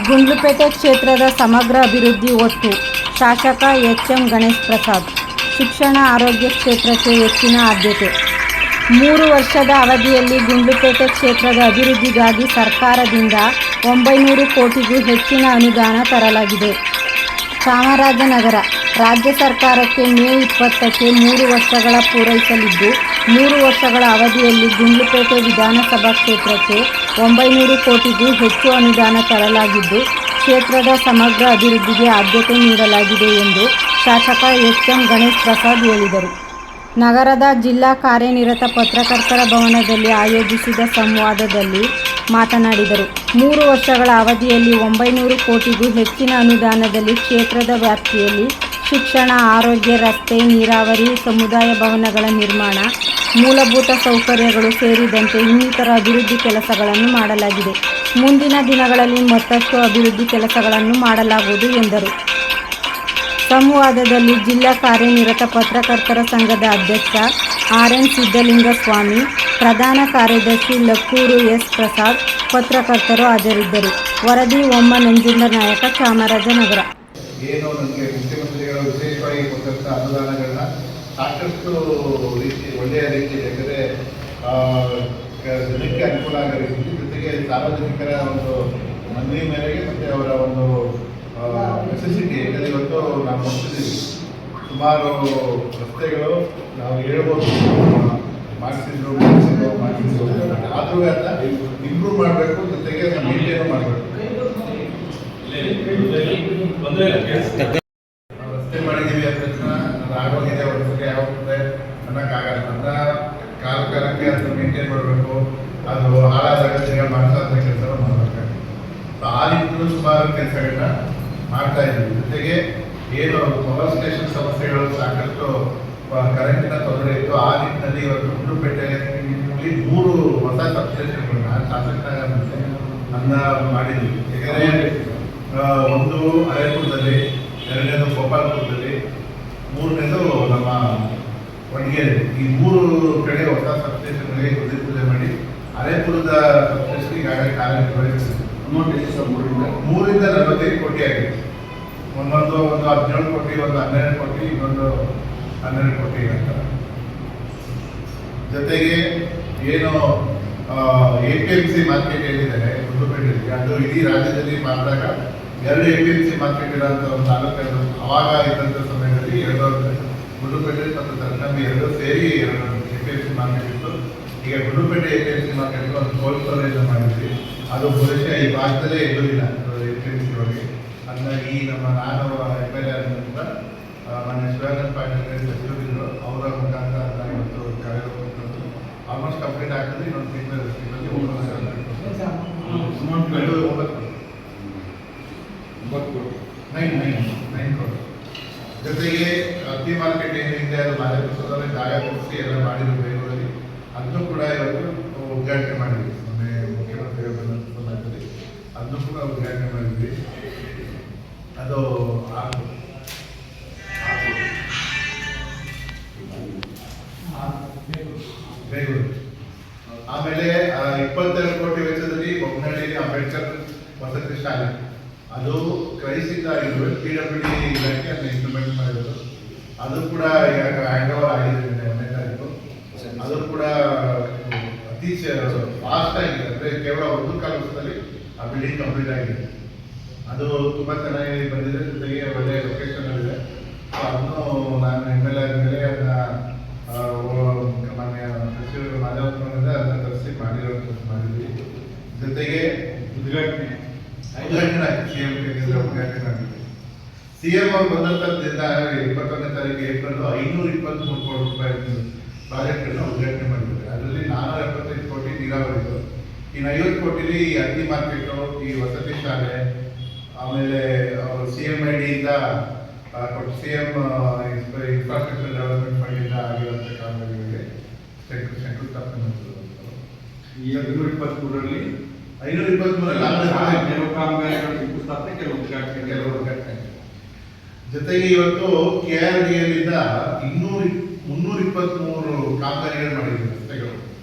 ಗುಂಡ್ಲುಪೇಟೆ ಕ್ಷೇತ್ರದ ಸಮಗ್ರ ಅಭಿವೃದ್ಧಿ ಒತ್ತು ಶಾಸಕ ಎಚ್.ಎಂ. ಗಣೇಶ್ ಪ್ರಸಾದ್. ಶಿಕ್ಷಣ ಆರೋಗ್ಯ ಕ್ಷೇತ್ರಕ್ಕೆ ಹೆಚ್ಚಿನ ಆದ್ಯತೆ. 3 ವರ್ಷದ ಅವಧಿಯಲ್ಲಿ ಗುಂಡ್ಲುಪೇಟೆ ಕ್ಷೇತ್ರದ ಅಭಿವೃದ್ಧಿಗಾಗಿ ಸರ್ಕಾರದಿಂದ 900 ಕೋಟಿಗೂ ಹೆಚ್ಚಿನ ಅನುದಾನ ತರಲಾಗಿದೆ. ಚಾಮರಾಜನಗರ ರಾಜ್ಯ ಸರ್ಕಾರಕ್ಕೆ ಮೇ 20ಕ್ಕೆ 3 ವರ್ಷಗಳ ಪೂರೈಸಲಿದ್ದು 3 ವರ್ಷಗಳ ಅವಧಿಯಲ್ಲಿ ಗುಂಡ್ಲುಪೇಟೆ ವಿಧಾನಸಭಾ ಕ್ಷೇತ್ರಕ್ಕೆ 900 ಕೋಟಿಗೂ ಹೆಚ್ಚು ಅನುದಾನ ತರಲಾಗಿದ್ದು ಕ್ಷೇತ್ರದ ಸಮಗ್ರ ಅಭಿವೃದ್ಧಿಗೆ ಆದ್ಯತೆ ನೀಡಲಾಗಿದೆ ಎಂದು ಶಾಸಕ ಎಚ್.ಎಂ. ಗಣೇಶ್ ಪ್ರಸಾದ್ ಹೇಳಿದರು. ನಗರದ ಜಿಲ್ಲಾ ಕಾರ್ಯನಿರತ ಪತ್ರಕರ್ತರ ಭವನದಲ್ಲಿ ಆಯೋಜಿಸಿದ ಸಂವಾದದಲ್ಲಿ ಮಾತನಾಡಿದರು. 3 ವರ್ಷಗಳ ಅವಧಿಯಲ್ಲಿ 900 ಕೋಟಿಗೂ ಹೆಚ್ಚಿನ ಅನುದಾನದಲ್ಲಿ ಕ್ಷೇತ್ರದ ವ್ಯಾಪ್ತಿಯಲ್ಲಿ ಶಿಕ್ಷಣ, ಆರೋಗ್ಯ, ರಸ್ತೆ, ನೀರಾವರಿ, ಸಮುದಾಯ ಭವನಗಳ ನಿರ್ಮಾಣ, ಮೂಲಭೂತ ಸೌಕರ್ಯಗಳು ಸೇರಿದಂತೆ ಇನ್ನಿತರ ಅಭಿವೃದ್ಧಿ ಕೆಲಸಗಳನ್ನು ಮಾಡಲಾಗಿದೆ. ಮುಂದಿನ ದಿನಗಳಲ್ಲಿ ಮತ್ತಷ್ಟು ಅಭಿವೃದ್ಧಿ ಕೆಲಸಗಳನ್ನು ಮಾಡಲಾಗುವುದು ಎಂದರು. ಸಂವಾದದಲ್ಲಿ ಜಿಲ್ಲಾ ಕಾರ್ಯನಿರತ ಪತ್ರಕರ್ತರ ಸಂಘದ ಅಧ್ಯಕ್ಷ ಆರ್.ಎನ್. ಸಿದ್ದಲಿಂಗಸ್ವಾಮಿ, ಪ್ರಧಾನ ಕಾರ್ಯದರ್ಶಿ ಲಕ್ಕೂರು ಎಸ್. ಪ್ರಸಾದ್, ಪತ್ರಕರ್ತರು ಹಾಜರಿದ್ದರು. ವರದಿ ಒಮ್ಮ ನಂಜುಂಡನಾಯಕ, ಚಾಮರಾಜನಗರ. ಏನು ನನಗೆ ಮುಖ್ಯಮಂತ್ರಿಗಳು ವಿಶೇಷವಾಗಿ ಕೊಟ್ಟಂಥ ಅನುದಾನಗಳನ್ನ ಸಾಕಷ್ಟು ಒಳ್ಳೆಯ ರೀತಿಯಲ್ಲಿ, ಯಾಕಂದರೆ ಜನಕ್ಕೆ ಅನುಕೂಲ ಆಗೋ ರೀತಿ, ಜೊತೆಗೆ ಸಾರ್ವಜನಿಕರ ಒಂದು ಮನವಿ ಮೇರೆಗೆ ಮತ್ತು ಅವರ ಒಂದು ನೆಸೆಸಿಟಿ. ಯಾಕಂದರೆ ಇವತ್ತು ನಾವು ನೋಡ್ತಿದ್ದೀವಿ ಸುಮಾರು ರಸ್ತೆಗಳು ನಾವು ಹೇಳ್ಬೋದು ಮಾಡಿಸಿದ್ರು, ಆದರೂ ಅದನ್ನ ಇಂಪ್ರೂವ್ ಮಾಡಬೇಕು, ಜೊತೆಗೆ ಅದನ್ನ ಮೇಂಟೈನ್ ಮಾಡಬೇಕು. ರಸ್ತೆ ಮಾಡಿದ್ದೀವಿ ಅಂದ ತಕ್ಷಣ ಅದು ಆಗೋಗಿದೆ, ವರ್ಷಕ್ಕೆ ಯಾವಾಗುತ್ತೆ ಅನ್ನೋಕ್ಕಾಗಲ್ಲ. ಅದನ್ನ ಕಾಲಕ್ಕೆ ಅದನ್ನ ಮೇಂಟೈನ್ ಮಾಡಬೇಕು, ಅದು ಹಾಳಾದಾಗ ತಿರ್ಗಾ ಮಾಡಿಸೋಂಥ ಕೆಲಸ ಮಾಡಬೇಕಾಗುತ್ತೆ. ಆ ನಿಟ್ಟಿನಲ್ಲೂ ಸುಮಾರು ಕೆಲಸಗಳನ್ನ ಮಾಡ್ತಾ ಇದ್ದೀವಿ. ಜೊತೆಗೆ ಏನು ಪವರ್ ಸ್ಟೇಷನ್ ಸಮಸ್ಯೆಗಳು ಸಾಕಷ್ಟು ಕರೆಂಟಿನ ತೊಂದರೆ ಇತ್ತು. ಆ ನಿಟ್ಟಿನಲ್ಲಿ ಇವತ್ತು ಗುಂಡ್ಲುಪೇಟೆಯಲ್ಲಿ 3 ಹೊಸ ಸಬ್ಸ್ಟೇಷನ್ಗಳನ್ನ ಶಾಸಕರಾಗ ಅನ್ನ ಮಾಡಿದ್ವಿ. ಯಾಕಂದರೆ ಒಂದು ಹಳೇಪುರದಲ್ಲಿ, 2ನೇದು ಗೋಪಾಲ್ಪುರದಲ್ಲಿ, 3ನೇದು ನಮ್ಮ ವಡ್ಗೇರಿ. ಈ 3 ಕಡೆ ಹೊಸ ಸಬ್ಸ್ಟೇಷನ್ಗಳಿಗೆ ಗುದ್ದಿ ಪೂಜೆ ಮಾಡಿ ಹಳೇಪುರದ ಸಬ್ಸ್ಟೇಷನ್ ಈಗಾಗಲೇ ಕಾರ್ಯನಿರ್ವಹಿಸಿದೆ. 3ರಿಂದ 45 ಕೋಟಿ ಆಗಿದೆ. ಒಂದು 17 ಕೋಟಿ, ಒಂದು 12 ಕೋಟಿ, ಇನ್ನೊಂದು 12 ಕೋಟಿ ಅಂತ. ಜೊತೆಗೆ ಏನು APMC ಮಾರ್ಕೆಟ್ ಏನಿದೆ ಗುಂಡ್ಲುಪೇಟೆಯಲ್ಲಿ, ಅದು ಇಡೀ ರಾಜ್ಯದಲ್ಲಿ ಮಾಡಿದಾಗ 2 APMC ಮಾರ್ಕೆಟ್ ಇರೋಂಥ ಒಂದು ತಾಲೂಕು. ಅವಾಗ ಇದ್ದಂಥ ಸಮಯದಲ್ಲಿ 2 ಗುಂಡ್ಲುಪೇಟೆ ಮತ್ತು ತರಕಾರಿ 2 ಸೇರಿ 2 APMC ಮಾರ್ಕೆಟ್ ಇತ್ತು. ಈಗ ಗುಂಡ್ಲುಪೇಟೆ APMC ಮಾರ್ಕೆಟ್ ಒಂದು ಕೋಲ್ಡ್ ಸ್ಟೋರೇಜ್ ಮಾಡಿದ್ವಿ. ಅದು ಬಹುಶಃ ಈ ಭಾಗದಲ್ಲೇ ಇರಲಿಲ್ಲ APMC ಒಳಗೆ. ಹಾಗಾಗಿ ನಮ್ಮ ನಾನು MLA ಆದ್ರಿಂದ ಮಾನ್ಯ ಶಿವಾನಂದ ಪಾಟೀಲ್ ಸಚಿವರಿದ್ದರು, ಅವರ ಮುಖಾಂತರ ಇವತ್ತು ಕಾರ್ಯಕ್ರಮ ಆಲ್ಮೋಸ್ಟ್ ಕಂಪ್ಲೀಟ್ ಆಗ್ತದೆ. ಇನ್ನೊಂದು ತಿಂಗಳಲ್ಲಿ 9 ಕೋಟಿ. ಜೊತೆಗೆ ಅತಿ ಮಾರ್ಕೆಟ್ ಏನಿದೆ ಅದು ಮಾರಾಟದಲ್ಲಿ ಜಾಗ ಕೊಡಿಸಿ ಎಲ್ಲ ಮಾಡಿರೋ ಬೇಗದಲ್ಲಿ ಅದನ್ನು ಕೂಡ ಇವತ್ತು ಉದ್ಘಾಟನೆ ಮಾಡಿದ್ವಿ. ಮೊನ್ನೆ ಮುಖ್ಯಮಂತ್ರಿಗಳ ಸಂದರ್ಭದಲ್ಲಿ ಅದನ್ನು ಕೂಡ ಉದ್ಘಾಟನೆ ಮಾಡಿದ್ವಿ. ಅದು ಬೇಗೂರು. ಆಮೇಲೆ 22 ಕೋಟಿ ವೆಚ್ಚದಲ್ಲಿ ಬೊಮ್ಮನಹಳ್ಳಿಯಲ್ಲಿ ಅಂಬೇಡ್ಕರ್ ವಸತಿ ಶಾಲೆ, ಅದು ಕ್ರೈಸಿಂದ ಆಗಿರುವ PWD ಇಲಾಖೆ ಅದನ್ನ ಇಂಪ್ಲಿಮೆಂಟ್ ಮಾಡಿರೋದು. ಅದು ಕೂಡ ಈಗ ಹ್ಯಾಂಡ್ ಓವರ್ ಆಗಿದೆ 1ನೇ ತಾರೀಕು. ಅದು ಕೂಡ ಅತಿ ಫಾಸ್ಟ್ ಆಗಿದೆ. ಅಂದರೆ ಕೇವಲ 1 ವರ್ಷದಲ್ಲಿ ಆ ಬಿಲ್ಡಿಂಗ್ ಕಂಪ್ಲೀಟ್ ಆಗಿದೆ. ಅದು ತುಂಬ ಚೆನ್ನಾಗಿ ಬಂದಿದೆ. ಜೊತೆಗೆ ಒಳ್ಳೆಯ ಲೊಕೇಶನ್ ಇದೆ. ಅದನ್ನು ನಾನು MLA ಆದಮೇಲೆ ಅದನ್ನ ಮಾನ್ಯ ಸಚಿವರು ಮಾಧವಪ್ಪನಿಂದ ಅದನ್ನ ತರಿಸಿ ಮಾಡಿದ್ವಿ. ಜೊತೆಗೆ ಉದ್ಘಾಟನೆ CM ಅವರು ಬಂದಂಥದ್ದಿಂದ 21ನೇ ತಾರೀಕು ಏಪ್ರಿಲ್ 523 ಕೋಟಿ ರೂಪಾಯಿ ಪ್ರಾಜೆಕ್ಟನ್ನು ಉದ್ಘಾಟನೆ ಮಾಡಿದ್ದಾರೆ. ಅದರಲ್ಲಿ 475 ಕೋಟಿ ನೀರಾವರಿದು, ಇನ್ನು 50 ಕೋಟಿಲಿ ಈ ಅಗ್ನಿ ಮಾರ್ಕೆಟು, ಈ ವಸತಿ ಶಾಲೆ, ಆಮೇಲೆ ಅವರು CMIDಯಿಂದ ಕೊಟ್ಟು CM ಇನ್ಫ್ರಾಸ್ಟ್ರಕ್ಚರ್ ಡೆವಲಪ್ಮೆಂಟ್ ಫಂಡಿಂದ ಆಗಿರುವಂಥ ಕಾಮಗಾರಿಗಳಿಗೆ ಶಂಕುಸ್ಥಾಪನೆ ಮಾಡಿದ್ರು. 523ರಲ್ಲಿ ಕೆಲವು ಕಾಮಗಾರಿಗಳು ಶಂಕುಸ್ಥಾಪನೆ, ಕೆಲವು ಉದ್ಘಾಟನೆ. ಜೊತೆಗೆ ಇವತ್ತು KRDAದಿಂದ 323 ಕಾಮಗಾರಿಗಳು ಮಾಡಿದ್ರು. ರಸ್ತೆಗಳು,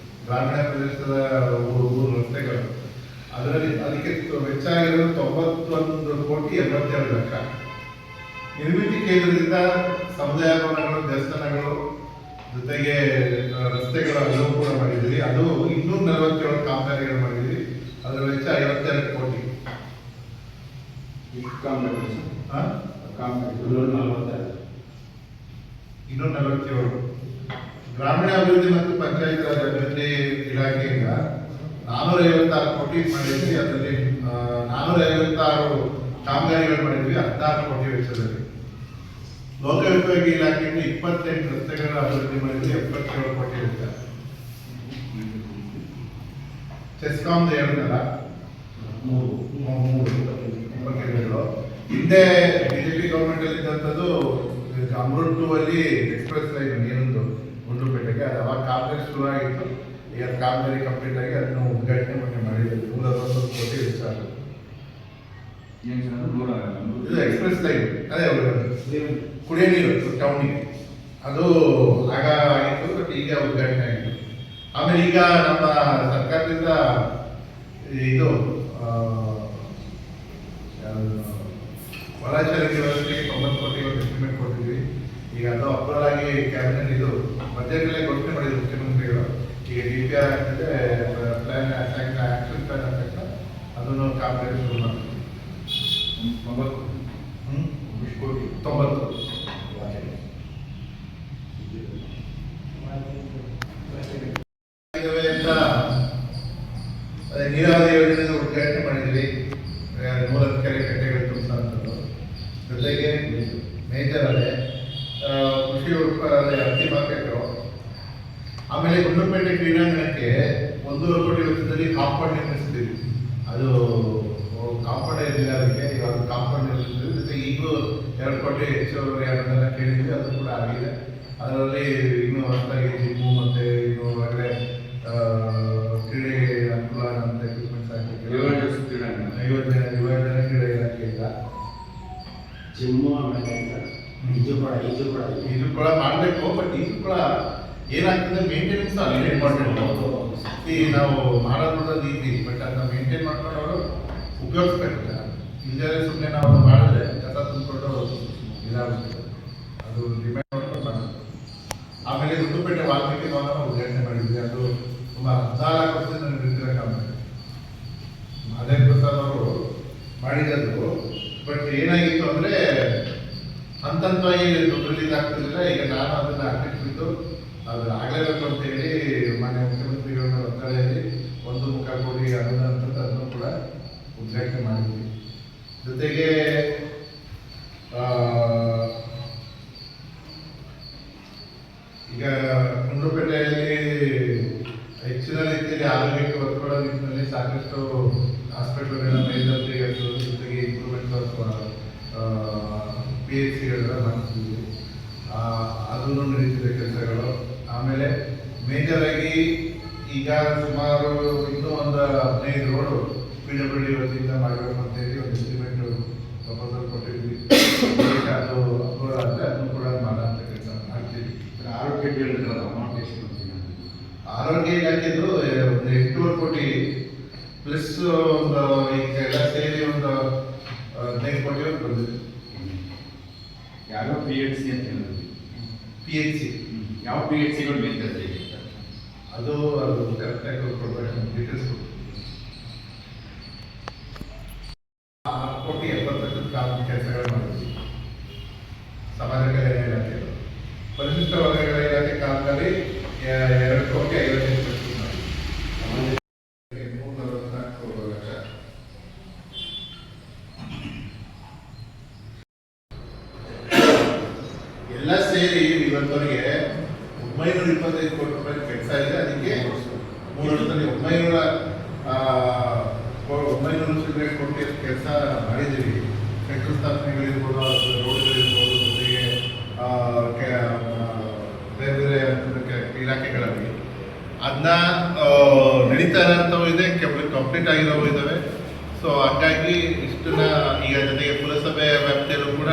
ಗ್ರಾಮೀಣ ಪ್ರದೇಶದ ಊರು ರಸ್ತೆಗಳು. ಅದರಲ್ಲಿ ಅದಕ್ಕೆ ವೆಚ್ಚ ಆಗಿರೋದು 90 11,82,00,000. ನಿರ್ಮಿತಿ ಕೇಂದ್ರದಿಂದ ಸಮುದಾಯ ಭವನಗಳು, ದೇವಸ್ಥಾನಗಳು ಜೊತೆಗೆ ರಸ್ತೆಗಳ ಹಲವು ಕೂಡ ಮಾಡಿದ್ವಿ. ಅದು 247 ಕಾಮಗಾರಿಗಳು ಮಾಡಿದ್ವಿ. ಅದರ ವೆಚ್ಚ 52 ಕೋಟಿ. 247. ಗ್ರಾಮೀಣಾಭಿವೃದ್ಧಿ ಮತ್ತು ಪಂಚಾಯತ್ ರಾಜ್ ಅಭಿವೃದ್ಧಿ ಇಲಾಖೆಯಿಂದ 456 ಕೋಟಿ ಮಾಡಿದ್ವಿ. ಅದರಲ್ಲಿ 456 ಕಾಮಗಾರಿಗಳು ಮಾಡಿದ್ವಿ 16 ಕೋಟಿ ವೆಚ್ಚದಲ್ಲಿ. ಲೋಕೋಪಯೋಗಿ ಇಲಾಖೆಯಿಂದ 28 ರಸ್ತೆಗಳ ಅಭಿವೃದ್ಧಿ ಮಾಡಿದ್ವಿ 77 ಕೋಟಿ ವೆಚ್ಚ. ಚೆಸ್ಕಾಂದ ಹೇಳಿದ್ನಲ್ಲ 3 ಹಿಂದೆ ಬಿಜೆಪಿ ಗೌರ್ಮೆಂಟ್ ಅಲ್ಲಿ ಇದ್ದಂಥದ್ದು ಅಮೃತ್ 2 ಅಲ್ಲಿ ಎಕ್ಸ್ಪ್ರೆಸ್ ಲೈನ್ ನೀರೊಂದು ಗುಂಡ್ಲುಪೇಟೆಗೆ ಅದು ಅವಾಗ ಕಾಮಗಾರಿ ಶುರು ಆಗಿತ್ತು. ಈಗ ಕಾಮಗಾರಿ ಕಂಪ್ಲೀಟ್ ಆಗಿ ಅದನ್ನು ಉದ್ಘಾಟನೆ ಮಾಡಿದ್ವಿ. 160 ಕೋಟಿ ವೆಚ್ಚ ಆಗುತ್ತೆ. ಇದು ಎಕ್ಸ್ಪ್ರೆಸ್ ಲೈನ್ ಅದೇ ಕುಡಿಯೋ ನೀರು ಟೌನಿಗೆ ಅದು ಆಗ ಆಗಿತ್ತು. ಬಟ್ ಈಗ ಉದ್ಘಾಟನೆ ಆಗಿತ್ತು. ಆಮೇಲೆ ಈಗ ನಮ್ಮ ಸರ್ಕಾರದಿಂದ ಇದು ಒಳಚರಂಡಿ ವ್ಯವಸ್ಥೆಗೆ 90 ಕೋಟಿ ಎಸ್ಟಿಮೇಟ್ ಕೊಟ್ಟಿದ್ವಿ. ಈಗ ಅದು ಅಪ್ರೂವಲ್ ಆಗಿ ಕ್ಯಾಬಿನೆಟ್ ಇದು ಬಜೆಟ್ನಲ್ಲೇ ಘೋಷಣೆ ಮಾಡಿದ್ರು ಮುಖ್ಯಮಂತ್ರಿಗಳು. ಈಗ DPR ಆಗ್ತದೆ, ಪ್ಲಾನ್ ಆಕ್ಷನ್ ಪ್ಲಾನ್ ಆಗ್ತದೆ, ಅದನ್ನು ಕಾಮಗಾರಿ ಶುರು ಮಾಡ್ತೀವಿ. 90 ನೀರಾವರಿ ಯೋಜನೆ ಉದ್ಘಾಟನೆ ಮಾಡಿದ್ವಿ. 100 ಕೆರೆ ಕಟ್ಟೆಗಳು ತುಂಬಿಸುವಂಥದ್ದು. ಜೊತೆಗೆ ಮೇಜರ್ ಅಲೆ ಕೃಷಿ ಉತ್ಪನ್ನ ಹತ್ತಿ ಮಾರ್ಕೆಟು. ಆಮೇಲೆ ಗುಂಡ್ಲುಪೇಟೆ ಕ್ರೀಡಾಂಗಣಕ್ಕೆ 1.5 ಕೋಟಿ ವೆಚ್ಚದಲ್ಲಿ ಕಾಂಪೌಂಡ್ ನಿರ್ಮಿಸ್ತೀವಿ. ಅದು ಕಾಂಪೌಂಡ್ ಇರಲಿಲ್ಲ, ಅದಕ್ಕೆ ಇವಾಗ ಕಾಂಪೌಂಡ್ ನಿರ್ಮಿಸ್ತೀವಿ. ಜೊತೆ ಈಗಲೂ 2 ಕೋಟಿ ಹೆಚ್ಚುವರಿ ಹಣವನ್ನು ಕೇಳಿದ್ವಿ, ಅದು ಕೂಡ ಆಗಿದೆ. ಅದರಲ್ಲಿ ಇನ್ನೂ ಹೊಸದಾಗಿ ಜಿಮ್ಮು ಮತ್ತು ಇನ್ನು ಹೊರಗಡೆ ಕ್ರೀಡೆ ಅನುಕೂಲ ಅಂತ ಎಕ್ವಿಪ್ಮೆಂಟ್ಸ್ ಹಾಕಲಿಕ್ಕೆ 50 ಜನ ಕ್ರೀಡೆ ಇಲಾಖೆಯಿಂದ ಜಿಮ್ಮು ಇದು ಕೂಡ ಮಾಡಬೇಕು. ಬಟ್ ಇದು ಕೂಡ ಏನಾಗ್ತದೆ, ಮೇಂಟೆನೆನ್ಸ್ ಅಲ್ಲಿ ಇಂಪಾರ್ಟೆಂಟ್. ಈ ನಾವು ಮಾಡೋದು ಈಸಿ, ಬಟ್ ಅದನ್ನ ಮೇಂಟೈನ್ ಮಾಡ್ಕೊಂಡು ಅವರು ಉಪಯೋಗಿಸ್ಬೇಕು. ಇಲ್ಲದೇ ಸುಮ್ಮನೆ ನಾವು ಮಾಡಿದ್ರೆ ಕಸ ತುಂಬಿಕೊಂಡು ಇದಾಗುತ್ತೆ. ಅದು ಡಿಮ್ಯಾಂಡ್ ಮಾಡ್ಕೊಂಡು ಮಾಡೋದು. ಆಮೇಲೆ ಗುಂಡ್ಲುಪೇಟೆ ವಾಲ್ಮೀಕಿ ಭವನ ಉದ್ಘಾಟನೆ ಮಾಡಿದ್ವಿ. ಅದು ಸುಮಾರು 14 ವರ್ಷದಿಂದ ನಡೆದಿರೋ ಕಾಮಗಾರಿ. ಮಹದೇವ್ ಪ್ರಸಾದ್ ಅವರು ಮಾಡಿದ್ದು. ಬಟ್ ಏನಾಗಿತ್ತು ಅಂದರೆ ಹಂತವಾಗಿ ರಿಲೀಸ್ ಆಗ್ತಿರಲಿಲ್ಲ. ಈಗ ನಾನು ಅದನ್ನು ಹಾಕಿಟ್ಬಿಟ್ಟು ಅದು ಆಗಲೇಬೇಕು ಅಂತ ಹೇಳಿ ಮಾನ್ಯ ಮುಖ್ಯಮಂತ್ರಿಗಳನ್ನ ಒತ್ತಡೆಯಲ್ಲಿ 1.25 ಕೋಟಿ ಅನುದಾನ ಅಂತ ಅದನ್ನು ಕೂಡ ಉದ್ಘಾಟನೆ ಮಾಡಿದ್ವಿ. ಜೊತೆಗೆ ಈಗ ಗುಂಡ್ಲುಪೇಟೆಯಲ್ಲಿ ಹೆಚ್ಚಿನ ರೀತಿಯಲ್ಲಿ ಆರೋಗ್ಯಕ್ಕೆ ಒತ್ತು ಕೊಡೋ ನಿಟ್ಟಿನಲ್ಲಿ ಸಾಕಷ್ಟು ಹಾಸ್ಪಿಟಲ್ಗಳನ್ನ ಮೇಲ್ದರ್ಜೆಗೇರಿಸೋದು, ಜೊತೆಗೆ ಇಂಪ್ರೂವ್ಮೆಂಟ್ ಆಫ್ PHCಗಳೆಲ್ಲ ಮಾಡ್ತಿದ್ವಿ. ಅದನ್ನು ನಡೀತಿದೆ ಕೆಲಸಗಳು. ಆಮೇಲೆ ಮೇಜರ್ ಆಗಿ ಈಗ ಸುಮಾರು ಇನ್ನೂ ಒಂದು 15 ರೋಡು PWD ವತಿಯಿಂದ ಮಾಡಬೇಕು ಅಂತೇಳಿ ಒಂದು ಎಸ್ಟಿಮೇಟ್ ಪ್ರಪೋಸಲ್ ಕೊಟ್ಟಿದ್ವಿ. ಅದು ಅಪ್ರೂವಲ್ ಆದರೆ ಅದನ್ನು ಕೂಡ ಮಾಡೋಂಥ ಕೆಲಸ ಮಾಡ್ತೀವಿ. ಆರೋಗ್ಯ ಇಲಾಖೆದು ಒಂದು 800 ಕೋಟಿ ಪ್ಲಸ್ ಒಂದು ಈಗ ಎಲ್ಲ ಸೇರಿ ಒಂದು 15 ಕೋಟಿ ಬಂದಿದೆ. ಯಾವ PHC ಅಂತ ಹೇಳಿದ್ವಿ? PHC ಯಾವ PHCಗಳು ಬೇಕಿದೆ? ಅದು ಕರೆಕ್ಟಾಗಿ ಕೊಡ್ಬೇಕು ಡೀಟೇಲ್ಸ್. 6,70,00,000 ಕೆಲಸಗಳು ಮಾಡಿದ್ವಿ. ಸಮಾಜ ಕಲ್ಯಾಣ ಇಲಾಖೆಗಳು. ಪರಿಶಿಷ್ಟ ವರ್ಗಗಳ ಇಲಾಖೆ ಕಾಮಗಾರಿ 2,50,00,000 ಮಾಡಿದ್ವಿ. 344 ಲಕ್ಷ. ಎಲ್ಲ ಸೇರಿ ಇವತ್ತವರೆಗೆ 925 ಕೋಟಿ ರೂಪಾಯಿ ಕೆಲಸ ಇದೆ. ಅದಕ್ಕೆ 3 ವರ್ಷದಲ್ಲಿ 900 ಚಿಲ್ಲರೆ ಕೋಟಿ ಕೆಲಸ ಮಾಡಿದ್ದೀವಿ. ಶಂಕುಸ್ಥಾಪನೆಗಳಿರ್ಬೋದು, ರೋಡ್ಗಳಿರ್ಬೋದು, ಜೊತೆಗೆ ಬೇರೆ ಬೇರೆ ಇಲಾಖೆಗಳಲ್ಲಿ ಅದನ್ನ ನಡೀತಾ ಇರೋಂಥವು ಇದೆ, ಕಂಪ್ಲೀಟ್ ಆಗಿರೋವು ಇದ್ದಾವೆ. ಸೊ ಹಂಗಾಗಿ ಇಷ್ಟನ್ನ ಈಗ ಜೊತೆಗೆ ಪುರಸಭೆ ವ್ಯಾಪ್ತಿಯಲ್ಲೂ ಕೂಡ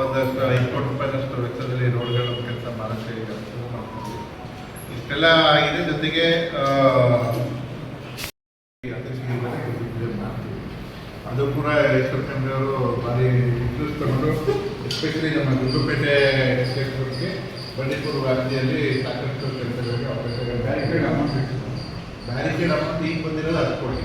ಒಂದಷ್ಟು 5 ಕೋಟಿ ರೂಪಾಯಿನಷ್ಟು ವೆಚ್ಚದಲ್ಲಿ ರೋಡ್ಗಳ ಕೆಲಸ ಮಾಡೋಕ್ಕೆ ಈಗ ಶುರು ಮಾಡ್ತೀವಿ. ಇಷ್ಟೆಲ್ಲ ಆಗಿದೆ. ಜೊತೆಗೆ ಅದು ಕೂಡ ಈಶ್ವರ ಖಂಡ್ರೆ ಅವರು ಭಾರಿ ಇಂಟ್ರೆಸ್ಟ್ ತಗೊಂಡು ಎಸ್ಪೆಷಲಿ ನಮ್ಮ ಗುಂಡ್ಲುಪೇಟೆ ಕ್ಷೇತ್ರಕ್ಕೆ ಬಂಡೀಪುರ ವ್ಯಾಪ್ತಿಯಲ್ಲಿ ಸಾಕಷ್ಟು ಕೆಲಸಗಳಿಗೆ ಅವಕಾಶ ಬ್ಯಾರಿಕೇಡ್ ಅಮೌಂಟ್ ಈಗ ಬಂದಿರೋದು 10 ಕೋಟಿ